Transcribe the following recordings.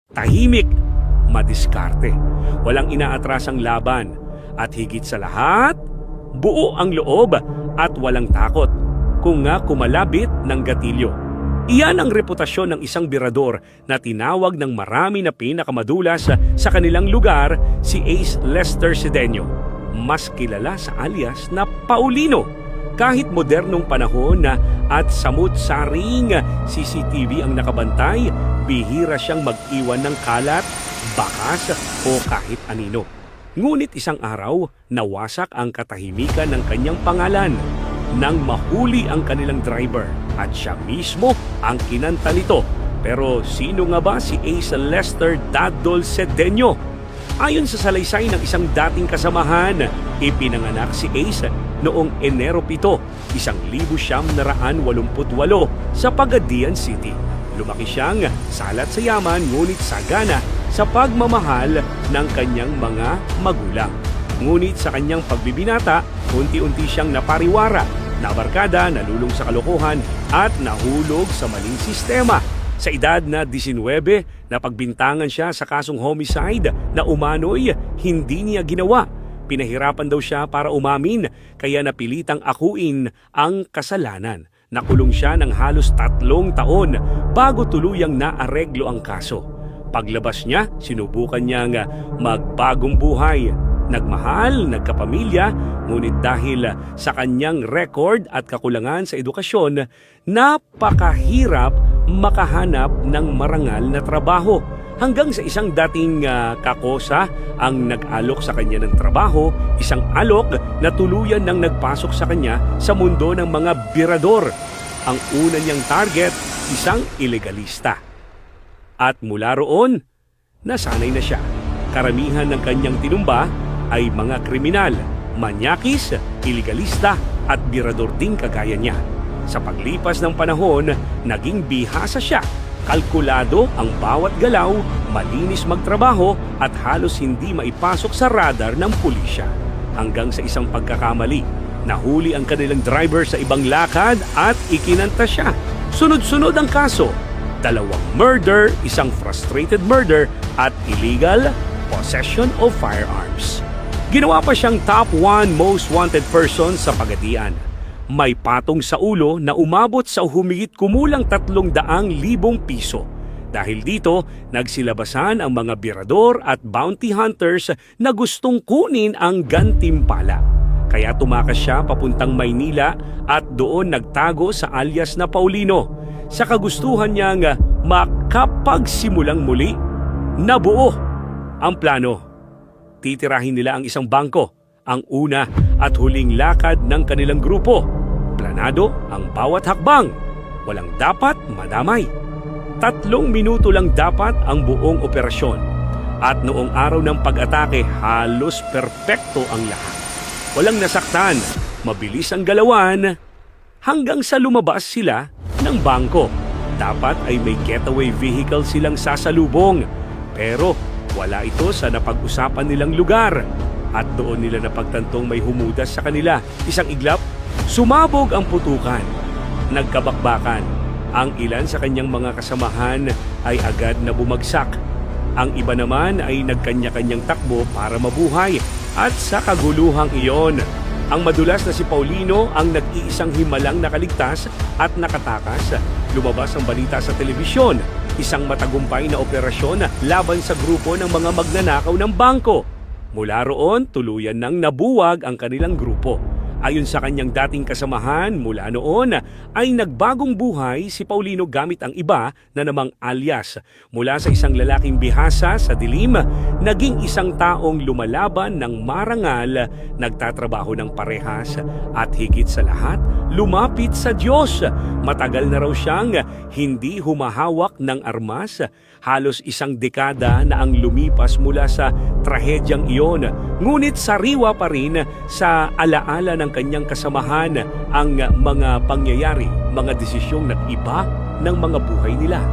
tahimik, madiskarte. Walang inaatrasang laban. At higit sa lahat, buo ang loob at walang takot kung nga kumalabit ng gatilyo. Iyan ang reputasyon ng isang birador na tinawag ng marami na pinakamadulas sa kanilang lugar, si Ace Lester Cedeño. Mas kilala sa alias na Paulino. Kahit modernong panahon na at samut-saring CCTV ang nakabantay, bihira siyang mag-iwan ng kalat, bakas o kahit anino. Ngunit isang araw, nawasak ang katahimikan ng kanyang pangalan nang mahuli ang kanilang driver at siya mismo ang kinanta nito. Pero sino nga ba si Ace Lester Dadol Cedeño? Ayon sa salaysay ng isang dating kasamahan, ipinanganak si Ace noong Enero 7, 1988 sa Pagadian City. Lumaki siyang salat sa yaman ngunit sagana sa pagmamahal ng kanyang mga magulang. Ngunit sa kanyang pagbibinata, unti-unti siyang napariwara, nabarkada, nalulong sa kalokohan at nahulog sa maling sistema. Sa edad na 19, napagbintangan siya sa kasong homicide na umano'y hindi niya ginawa. Pinahirapan daw siya para umamin, kaya napilitang akuin ang kasalanan. Nakulong siya ng halos 3 taon bago tuluyang naareglo ang kaso. Paglabas niya, sinubukan niyang magbagong buhay. Nagmahal, nagkapamilya, ngunit dahil sa kanyang record at kakulangan sa edukasyon, napakahirap makahanap ng marangal na trabaho. Hanggang sa isang dating kakosa ang nag-alok sa kanya ng trabaho, isang alok na tuluyan nang nagpasok sa kanya sa mundo ng mga birador. Ang una niyang target, isang ilegalista. At mula roon, nasanay na siya. Karamihan ng kanyang tinumba ay mga kriminal, manyakis, ilegalista at birador ding kagaya niya. Sa paglipas ng panahon, naging bihasa siya. Kalkulado ang bawat galaw, malinis magtrabaho at halos hindi maipasok sa radar ng pulisya. Hanggang sa isang pagkakamali, nahuli ang kanilang driver sa ibang lakad at ikinanta siya. Sunod-sunod ang kaso. 2 murder, isang frustrated murder at illegal possession of firearms. Ginawa pa siyang top 1 most wanted person sa Pagadian. May patong sa ulo na umabot sa humigit kumulang 300,000 piso. Dahil dito, nagsilabasan ang mga birador at bounty hunters na gustong kunin ang gantimpala. Kaya tumakas siya papuntang Maynila at doon nagtago sa alias na Paulino. Sa kagustuhan niyang makapagsimulang muli, nabuo ang plano. Titirahin nila ang isang bangko, ang una at huling lakad ng kanilang grupo. Planado ang bawat hakbang. Walang dapat madamay. 3 minuto lang dapat ang buong operasyon. At noong araw ng pag-atake, halos perpekto ang lahat. Walang nasaktan, mabilis ang galawan, hanggang sa lumabas sila ng bangko. Dapat ay may getaway vehicle silang sasalubong. Pero wala ito sa napag-usapan nilang lugar. At doon nila napagtantong may humudas sa kanila. Isang iglap, sumabog ang putukan. Nagkabakbakan. Ang ilan sa kanyang mga kasamahan ay agad na bumagsak. Ang iba naman ay nagkanya-kanyang takbo para mabuhay. At sa kaguluhang iyon, ang madulas na si Paulino ang nag-iisang himalang nakaligtas at nakatakas. Lumabas ang balita sa telebisyon. Isang matagumpay na operasyon laban sa grupo ng mga magnanakaw ng bangko. Mula roon, tuluyan nang nabuwag ang kanilang grupo. Ayon sa kanyang dating kasamahan, mula noon ay nagbagong buhay si Paulino gamit ang iba na namang alias. Mula sa isang lalaking bihasa sa dilim, naging isang taong lumalaban ng marangal, nagtatrabaho ng parehas at higit sa lahat, lumapit sa Diyos. Matagal na raw siyang hindi humahawak ng armas. Halos 1 dekada na ang lumipas mula sa trahedyang iyon. Ngunit sariwa pa rin sa alaala ng kanyang kasamahan ang mga pangyayari, mga desisyong nag-iba ng mga buhay nila.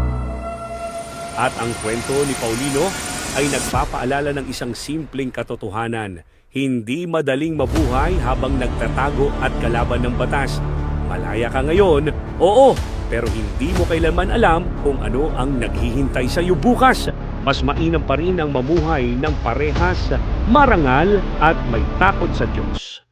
At ang kwento ni Paulino ay nagpapaalala ng isang simpleng katotohanan. Hindi madaling mabuhay habang nagtatago at kalaban ng batas. Malaya ka ngayon, oo, pero hindi mo kailanman alam kung ano ang naghihintay sa iyo bukas. mas mainam pa rin ang mamuhay ng parehas, marangal at may takot sa Diyos.